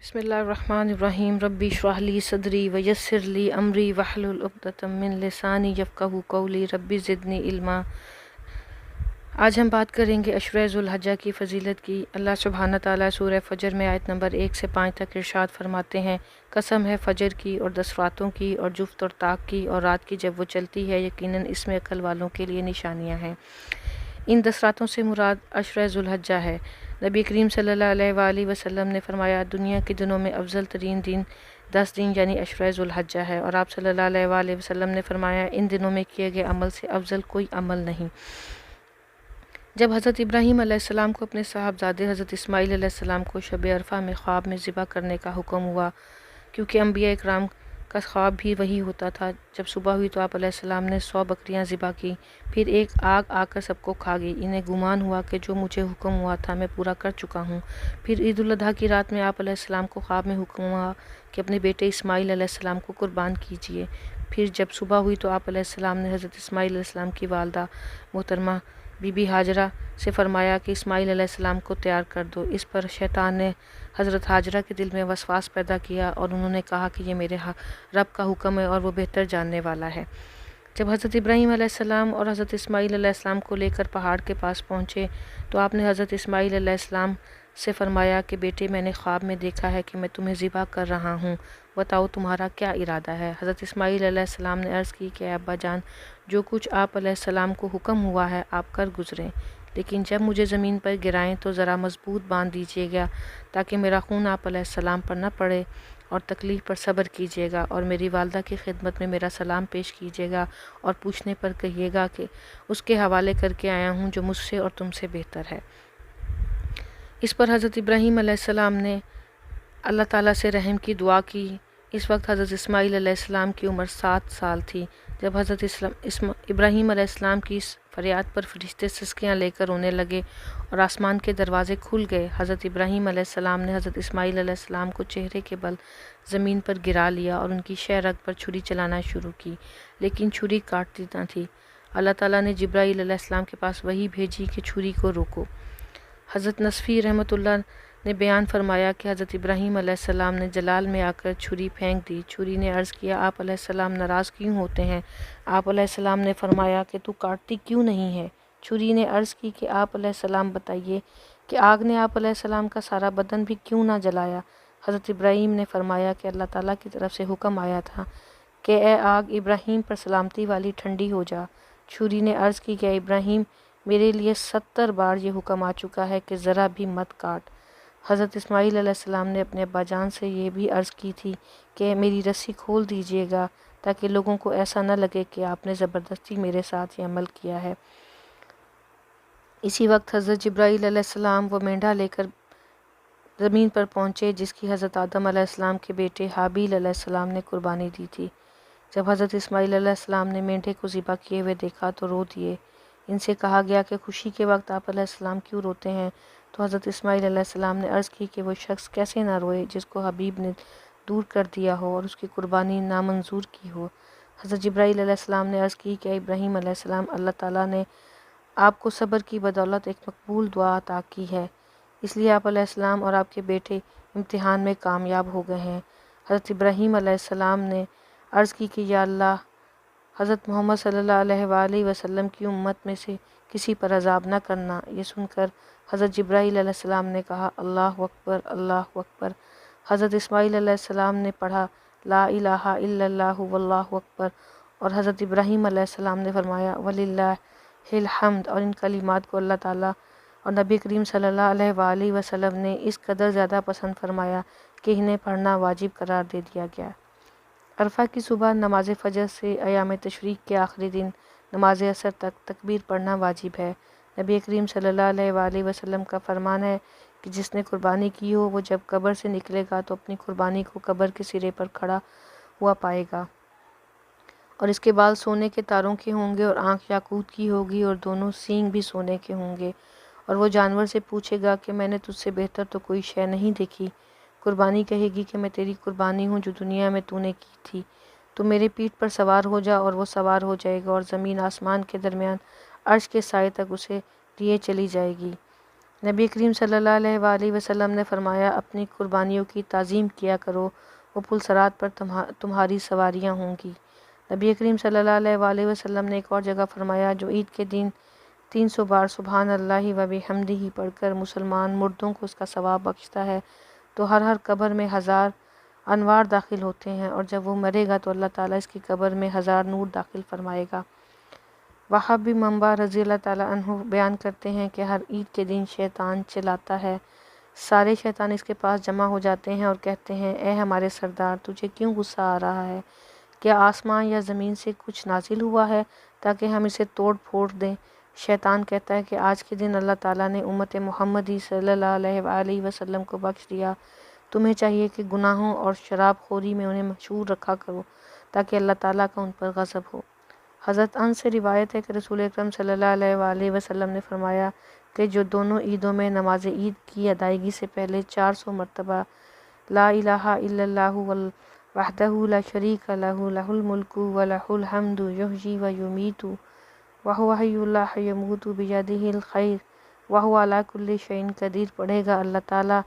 بسم اللہ الرحمن الرحیم ربی اشرح لی صدری ویسر لی امری واحلل عقدۃ من لسانی یفقہوا قولی ربی زدنی علما۔ آج ہم بات کریں گے عشرہ ذو الحجہ کی فضیلت کی۔ اللہ سبحانہ تعالیٰ سورہ فجر میں آیت نمبر 1 سے 5 تک ارشاد فرماتے ہیں، قسم ہے فجر کی اور 10 راتوں کی اور جفت اور طاق کی اور رات کی جب وہ چلتی ہے، یقیناً اس میں عقل والوں کے لیے نشانیاں ہیں۔ ان 10 راتوں سے مراد عشرہ ذو الحجہ ہے۔ نبی کریم صلی اللہ علیہ وآلہ وسلم نے فرمایا، دنیا کے دنوں میں افضل ترین دن 10 دن یعنی عشرہ ذو الحجہ ہے، اور آپ صلی اللہ علیہ وآلہ وسلم نے فرمایا، ان دنوں میں کیے گئے عمل سے افضل کوئی عمل نہیں۔ جب حضرت ابراہیم علیہ السلام کو اپنے صاحبزادے حضرت اسماعیل علیہ السلام کو شب عرفہ میں خواب میں ذبح کرنے کا حکم ہوا، کیونکہ انبیاء اکرام کا خواب بھی وہی ہوتا تھا، جب صبح ہوئی تو آپ علیہ السلام نے 100 بکریاں ذبح کی، پھر ایک آگ آ کر سب کو کھا گئی۔ انہیں گمان ہوا کہ جو مجھے حکم ہوا تھا میں پورا کر چکا ہوں۔ پھر عید الاضحیٰ کی رات میں آپ علیہ السلام کو خواب میں حکم ہوا کہ اپنے بیٹے اسماعیل علیہ السلام کو قربان کیجیے۔ پھر جب صبح ہوئی تو آپ علیہ السلام نے حضرت اسماعیل علیہ السلام کی والدہ محترمہ بی بی ہاجرہ سے فرمایا کہ اسماعیل علیہ السلام کو تیار کر دو۔ اس پر شیطان نے حضرت ہاجرہ کے دل میں وسواس پیدا کیا اور انہوں نے کہا کہ یہ میرے رب کا حکم ہے اور وہ بہتر جاننے والا ہے۔ جب حضرت ابراہیم علیہ السلام اور حضرت اسماعیل علیہ السلام کو لے کر پہاڑ کے پاس پہنچے تو آپ نے حضرت اسماعیل علیہ السلام سے فرمایا کہ بیٹے، میں نے خواب میں دیکھا ہے کہ میں تمہیں ذبح کر رہا ہوں، بتاؤ تمہارا کیا ارادہ ہے؟ حضرت اسماعیل علیہ السلام نے عرض کی کہ ابا جان، جو کچھ آپ علیہ السلام کو حکم ہوا ہے آپ کر گزریں، لیکن جب مجھے زمین پر گرائیں تو ذرا مضبوط باندھ دیجیے گا تاکہ میرا خون آپ علیہ السلام پر نہ پڑے، اور تکلیف پر صبر کیجیے گا، اور میری والدہ کی خدمت میں میرا سلام پیش کیجیے گا، اور پوچھنے پر کہیے گا کہ اس کے حوالے کر کے آیا ہوں جو مجھ سے اور تم سے بہتر ہے۔ اس پر حضرت ابراہیم علیہ السلام نے اللہ تعالیٰ سے رحم کی دعا کی۔ اس وقت حضرت اسماعیل علیہ السلام کی عمر 7 سال تھی۔ جب حضرت ابراہیم علیہ السلام کی اس فریاد پر فرشتے سسکیاں لے کر رونے لگے اور آسمان کے دروازے کھل گئے، حضرت ابراہیم علیہ السلام نے حضرت اسماعیل علیہ السلام کو چہرے کے بل زمین پر گرا لیا اور ان کی شہ رگ پر چھری چلانا شروع کی، لیکن چھری کاٹتی نہ تھی۔ اللہ تعالیٰ نے جبرائیل علیہ السلام کے پاس وحی بھیجی کہ چھری کو روکو۔ حضرت نصفی رحمۃ اللہ نے بیان فرمایا کہ حضرت ابراہیم علیہ السلام نے جلال میں آ کر چھری پھینک دی۔ چھری نے عرض کیا، آپ علیہ السلام ناراض کیوں ہوتے ہیں؟ آپ علیہ السلام نے فرمایا کہ تو کاٹتی کیوں نہیں ہے؟ چھری نے عرض کی کہ آپ علیہ السلام بتائیے کہ آگ نے آپ علیہ السلام کا سارا بدن بھی کیوں نہ جلایا؟ حضرت ابراہیم نے فرمایا کہ اللہ تعالیٰ کی طرف سے حکم آیا تھا کہ اے آگ ابراہیم پر سلامتی والی ٹھنڈی ہو جا۔ چھری نے عرض کی کہ اے ابراہیم، میرے لیے 70 بار یہ حکم آ چکا ہے کہ ذرا بھی مت کاٹ۔ حضرت اسماعیل علیہ السلام نے اپنے ابا جان سے یہ بھی عرض کی تھی کہ میری رسی کھول دیجیے گا تاکہ لوگوں کو ایسا نہ لگے کہ آپ نے زبردستی میرے ساتھ یہ عمل کیا ہے۔ اسی وقت حضرت جبرائیل علیہ السلام وہ مینڈھا لے کر زمین پر پہنچے جس کی حضرت آدم علیہ السلام کے بیٹے حابیل علیہ السلام نے قربانی دی تھی۔ جب حضرت اسماعیل علیہ السلام نے مینڈھے کو ذبح کیے ہوئے دیکھا تو رو دیے۔ ان سے کہا گیا کہ خوشی کے وقت آپ علیہ السلام کیوں روتے ہیں؟ تو حضرت اسماعیل علیہ السلام نے عرض کی کہ وہ شخص کیسے نہ روئے جس کو حبیب نے دور کر دیا ہو اور اس کی قربانی نامنظور کی ہو۔ حضرت جبرائیل علیہ السلام نے عرض کی کہ ابراہیم علیہ السلام، اللہ تعالیٰ نے آپ کو صبر کی بدولت ایک مقبول دعا عطا کی ہے، اس لیے آپ علیہ السلام اور آپ کے بیٹے امتحان میں کامیاب ہو گئے ہیں۔ حضرت ابراہیم علیہ السلام نے عرض کی کہ یا اللہ، حضرت محمد صلی اللہ علیہ وآلہ وسلم کی امت میں سے کسی پر عذاب نہ کرنا۔ یہ سن کر حضرت جبرائیل علیہ السلام نے کہا، اللہ اکبر، اللہ اکبر۔ حضرت اسماعیل علیہ السلام نے پڑھا، لا الہ الا اللہ واللہ اکبر، اور حضرت ابراہیم علیہ السلام نے فرمایا، وللہ الحمد، اور ان کلمات کو اللہ تعالیٰ اور نبی کریم صلی اللہ علیہ وآلہ وسلم نے اس قدر زیادہ پسند فرمایا کہ انہیں پڑھنا واجب قرار دے دیا گیا۔ عرفہ کی صبح نماز فجر سے ایام تشریق کے آخری دن نماز عصر تک تکبیر پڑھنا واجب ہے۔ نبی کریم صلی اللہ علیہ وآلہ وسلم کا فرمان ہے کہ جس نے قربانی کی ہو وہ جب قبر سے نکلے گا تو اپنی قربانی کو قبر کے سرے پر کھڑا ہوا پائے گا، اور اس کے بال سونے کے تاروں کے ہوں گے اور آنکھ یاقوت کی ہوگی اور دونوں سینگ بھی سونے کے ہوں گے، اور وہ جانور سے پوچھے گا کہ میں نے تجھ سے بہتر تو کوئی شے نہیں دیکھی۔ قربانی کہے گی کہ میں تیری قربانی ہوں جو دنیا میں تو نے کی تھی، تو میرے پیٹھ پر سوار ہو جا، اور وہ سوار ہو جائے گا اور زمین آسمان کے درمیان عرش کے سائے تک اسے لیے چلی جائے گی۔ نبی کریم صلی اللہ علیہ وآلہ وسلم نے فرمایا اپنی قربانیوں کی تعظیم کیا کرو، وہ پل صراط پر تمہاری سواریاں ہوں گی۔ نبی کریم صلی اللہ علیہ وآلہ وسلم نے ایک اور جگہ فرمایا جو عید کے دن 300 بار سبحان اللہ و بحمدہ پڑھ کر مسلمان مردوں کو اس کا ثواب بخشتا ہے تو ہر قبر میں 1000 انوار داخل ہوتے ہیں، اور جب وہ مرے گا تو اللہ تعالیٰ اس کی قبر میں 1000 نور داخل فرمائے گا۔ وہاب بن منبع رضی اللہ تعالیٰ عنہ بیان کرتے ہیں کہ ہر عید کے دن شیطان چلاتا ہے، سارے شیطان اس کے پاس جمع ہو جاتے ہیں اور کہتے ہیں اے ہمارے سردار تجھے کیوں غصہ آ رہا ہے؟ کیا آسمان یا زمین سے کچھ نازل ہوا ہے تاکہ ہم اسے توڑ پھوڑ دیں؟ شیطان کہتا ہے کہ آج کے دن اللہ تعالیٰ نے امت محمدی صلی اللہ علیہ وآلہ وسلم کو بخش دیا، تمہیں چاہیے کہ گناہوں اور شراب خوری میں انہیں مشغول رکھا کرو تاکہ اللہ تعالیٰ کا ان پر غضب ہو۔ حضرت انس سے روایت ہے کہ رسول اکرم صلی اللہ علیہ وآلہ وسلم نے فرمایا کہ جو دونوں عیدوں میں نماز عید کی ادائیگی سے پہلے 400 مرتبہ لا الہ الا اللہ وحدہ لا شریک لہ لہ الملک ولہ الحمد یحیی و یمیت وہو حی لا یموت بیدہ الخیر وہو علی کل شیء قدیر پڑھے گا، اللہ تعالیٰ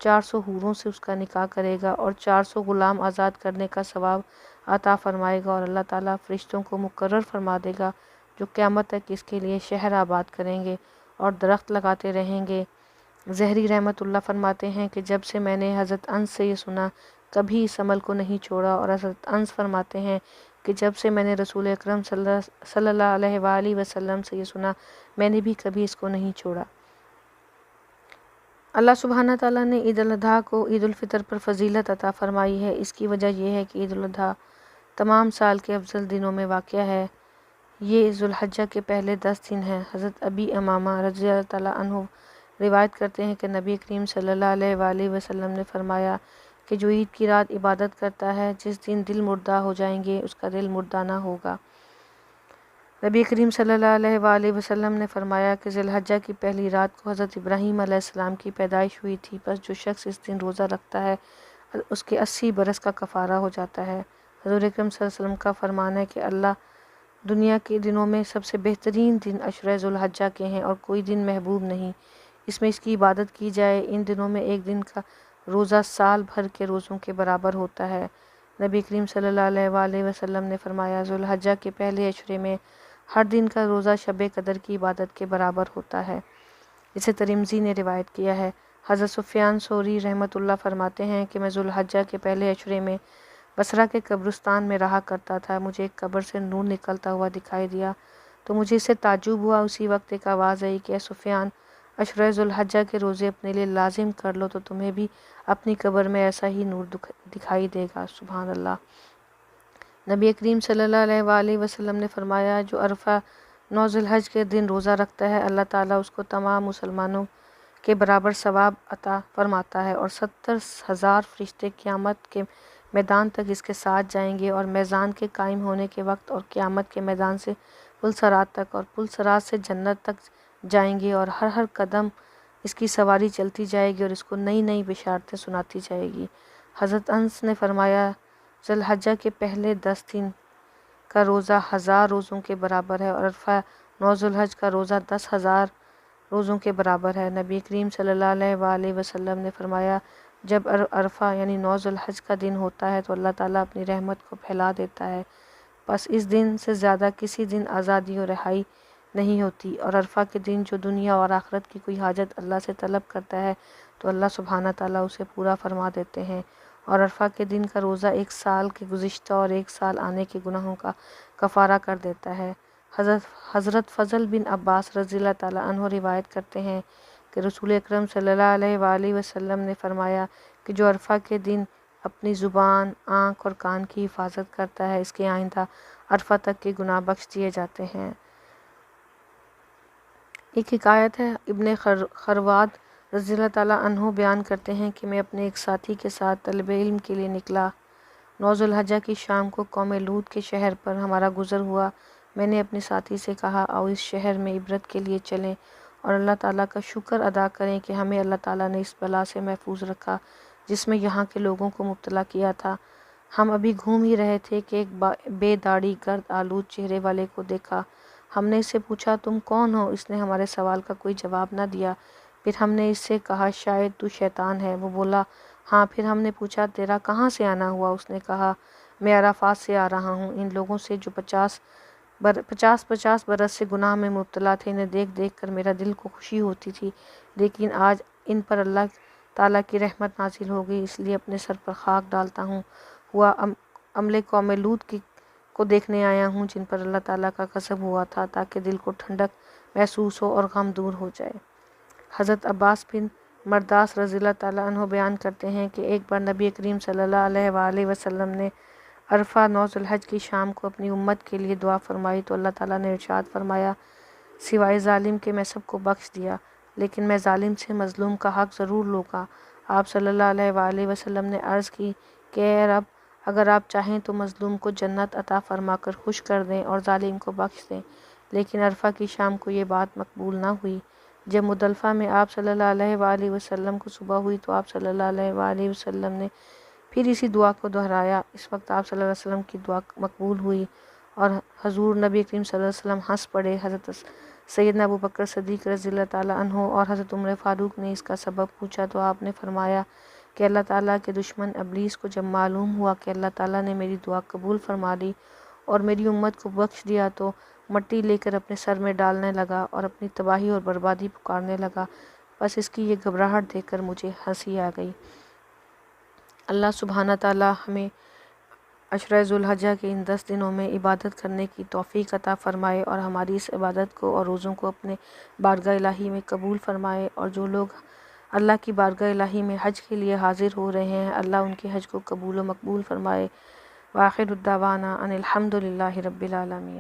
400 حوروں سے اس کا نکاح کرے گا اور 400 غلام آزاد کرنے کا ثواب عطا فرمائے گا، اور اللہ تعالیٰ فرشتوں کو مقرر فرما دے گا جو قیامت تک اس کے لیے شہر آباد کریں گے اور درخت لگاتے رہیں گے۔ زہری رحمۃ اللہ فرماتے ہیں کہ جب سے میں نے حضرت انس سے یہ سنا کبھی اس عمل کو نہیں چھوڑا، اور حضرت انس فرماتے ہیں کہ جب سے میں نے رسول اکرم صلی اللہ علیہ وآلہ وسلم سے یہ سنا میں نے بھی کبھی اس کو نہیں چھوڑا۔ اللہ سبحانہ تعالیٰ نے عید الاضحیٰ کو عید الفطر پر فضیلت عطا فرمائی ہے۔ اس کی وجہ یہ ہے کہ عید الاضحیٰ تمام سال کے افضل دنوں میں واقع ہے، یہ ذوالحجہ کے پہلے 10 دن ہیں۔ حضرت ابی امامہ رضی اللہ تعالیٰ عنہ روایت کرتے ہیں کہ نبی کریم صلی اللہ علیہ وآلہ وسلم نے فرمایا کہ جو عید کی رات عبادت کرتا ہے جس دن دل مردہ ہو جائیں گے اس کا دل مردہ نہ ہوگا۔ نبی کریم صلی اللہ علیہ وآلہ وسلم نے فرمایا کہ ذی الحجہ کی پہلی رات کو حضرت ابراہیم علیہ السلام کی پیدائش ہوئی تھی، پس جو شخص اس دن روزہ رکھتا ہے اس کے 80 برس کا کفارہ ہو جاتا ہے۔ حضور اکرم صلی اللہ علیہ وسلم کا فرمان ہے کہ اللہ دنیا کے دنوں میں سب سے بہترین دن عشرہ ذوالحجہ کے ہیں اور کوئی دن محبوب نہیں، اس میں اس کی عبادت کی جائے۔ ان دنوں میں ایک دن کا روزہ سال بھر کے روزوں کے برابر ہوتا ہے۔ نبی کریم صلی اللہ علیہ وآلہ وسلم نے فرمایا ذوالحجہ کے پہلے عشرے میں ہر دن کا روزہ شب قدر کی عبادت کے برابر ہوتا ہے، اسے ترمذی نے روایت کیا ہے۔ حضرت سفیان ثوری رحمۃ اللہ فرماتے ہیں کہ میں ذوالحجہ کے پہلے عشرے میں بصرہ کے قبرستان میں رہا کرتا تھا، مجھے ایک قبر سے نور نکلتا ہوا دکھائی دیا تو مجھے اس سے تعجب ہوا۔ اسی وقت ایک آواز آئی کہ اے سفیان، عشرہ ذوالحجہ کے روزے اپنے لیے لازم کر لو تو تمہیں بھی اپنی قبر میں ایسا ہی نور دکھائی دے گا۔ سبحان اللہ۔ نبی کریم صلی اللہ علیہ وآلہ وسلم نے فرمایا جو عرفہ 9 ذی الحج کے دن روزہ رکھتا ہے اللہ تعالیٰ اس کو تمام مسلمانوں کے برابر ثواب عطا فرماتا ہے، اور 70,000 فرشتے قیامت کے میدان تک اس کے ساتھ جائیں گے، اور میزان کے قائم ہونے کے وقت اور قیامت کے میدان سے پل صراط تک اور پل صراط سے جنت تک جائیں گے، اور ہر قدم اس کی سواری چلتی جائے گی اور اس کو نئی نئی بشارتیں سناتی جائے گی۔ حضرت انس نے فرمایا ذی الحجہ کے پہلے 10 دن کا روزہ 1000 روزوں کے برابر ہے، اور عرفہ 9 ذی الحج کا روزہ 10,000 روزوں کے برابر ہے۔ نبی کریم صلی اللہ علیہ وآلہ وسلم نے فرمایا جب عرفہ یعنی 9 ذی الحج کا دن ہوتا ہے تو اللہ تعالیٰ اپنی رحمت کو پھیلا دیتا ہے، بس اس دن سے زیادہ کسی دن آزادی و رہائی نہیں ہوتی، اور عرفہ کے دن جو دنیا اور آخرت کی کوئی حاجت اللہ سے طلب کرتا ہے تو اللہ سبحانہ تعالیٰ اسے پورا فرما دیتے ہیں، اور عرفہ کے دن کا روزہ 1 سال کے گزشتہ اور 1 سال آنے کے گناہوں کا کفارہ کر دیتا ہے۔ حضرت فضل بن عباس رضی اللہ تعالیٰ عنہ روایت کرتے ہیں کہ رسول اکرم صلی اللہ علیہ وآلہ وسلم نے فرمایا کہ جو عرفہ کے دن اپنی زبان، آنکھ اور کان کی حفاظت کرتا ہے اس کے آئندہ عرفہ تک کے گناہ بخش دیے جاتے ہیں۔ ایک حکایت ہے، ابن خرواد رضی اللہ تعالیٰ عنہ بیان کرتے ہیں کہ میں اپنے ایک ساتھی کے ساتھ طلب علم کے لیے نکلا۔ 9 ذی الحجہ کی شام کو قوم لوط کے شہر پر ہمارا گزر ہوا۔ میں نے اپنے ساتھی سے کہا آؤ اس شہر میں عبرت کے لیے چلیں اور اللہ تعالیٰ کا شکر ادا کریں کہ ہمیں اللہ تعالیٰ نے اس بلا سے محفوظ رکھا جس میں یہاں کے لوگوں کو مبتلا کیا تھا۔ ہم ابھی گھوم ہی رہے تھے کہ ایک بے داڑھی گرد آلود چہرے والے کو دیکھا۔ ہم نے اس سے پوچھا تم کون ہو؟ اس نے ہمارے سوال کا کوئی جواب نہ دیا۔ پھر ہم نے اس سے کہا شاید تو شیطان ہے۔ وہ بولا ہاں۔ پھر ہم نے پوچھا تیرا کہاں سے آنا ہوا؟ اس نے کہا میں عرفات سے آ رہا ہوں۔ ان لوگوں سے جو 50 برس سے گناہ میں مبتلا تھے، انہیں دیکھ دیکھ کر میرا دل کو خوشی ہوتی تھی، لیکن آج ان پر اللہ تعالیٰ کی رحمت نازل ہو گئی، اس لیے اپنے سر پر خاک ڈالتا ہوں۔ عمل قوم لوط کو دیکھنے آیا ہوں جن پر اللہ تعالیٰ کا غضب ہوا تھا، تاکہ دل کو ٹھنڈک محسوس ہو اور غم دور ہو جائے۔ حضرت عباس بن مرداس رضی اللہ تعالیٰ عنہ بیان کرتے ہیں کہ ایک بار نبی کریم صلی اللہ علیہ وآلہ وسلم نے عرفہ 9 ذی الحج کی شام کو اپنی امت کے لیے دعا فرمائی تو اللہ تعالیٰ نے ارشاد فرمایا سوائے ظالم کے میں سب کو بخش دیا، لیکن میں ظالم سے مظلوم کا حق ضرور لوں گا۔ آپ صلی اللہ علیہ وآلہ وسلم نے عرض کی کہ اے رب، اگر آپ چاہیں تو مظلوم کو جنت عطا فرما کر خوش کر دیں اور ظالم کو بخش دیں، لیکن عرفہ کی شام کو یہ بات مقبول نہ ہوئی۔ جب مزدلفہ میں آپ صلی اللہ علیہ وآلہ وسلم کو صبح ہوئی تو آپ صلی اللہ علیہ وآلہ وسلم نے پھر اسی دعا کو دہرایا۔ اس وقت آپ صلی اللہ علیہ وسلم کی دعا مقبول ہوئی اور حضور نبی کریم صلی اللہ علیہ وسلم ہنس پڑے۔ حضرت سیدنا ابوبکر صدیق رضی اللہ تعالیٰ عنہ اور حضرت عمر فاروق نے اس کا سبب پوچھا تو آپ نے فرمایا کہ اللہ تعالیٰ کے دشمن ابلیس کو جب معلوم ہوا کہ اللہ تعالیٰ نے میری دعا قبول فرما لی اور میری امت کو بخش دیا تو مٹی لے کر اپنے سر میں ڈالنے لگا اور اپنی تباہی اور بربادی پکارنے لگا۔ بس اس کی یہ گھبراہٹ دیکھ کر مجھے ہنسی آ گئی۔ اللہ سبحانہ تعالیٰ ہمیں عشرہ ذو الحجہ کے ان 10 دنوں میں عبادت کرنے کی توفیق عطا فرمائے اور ہماری اس عبادت کو اور روزوں کو اپنے بارگاہ الہی میں قبول فرمائے، اور جو لوگ اللہ کی بارگاہ الہی میں حج کے لیے حاضر ہو رہے ہیں، اللہ ان کے حج کو قبول و مقبول فرمائے۔ وآخر الدعوانا ان الحمد للہ رب العالمین۔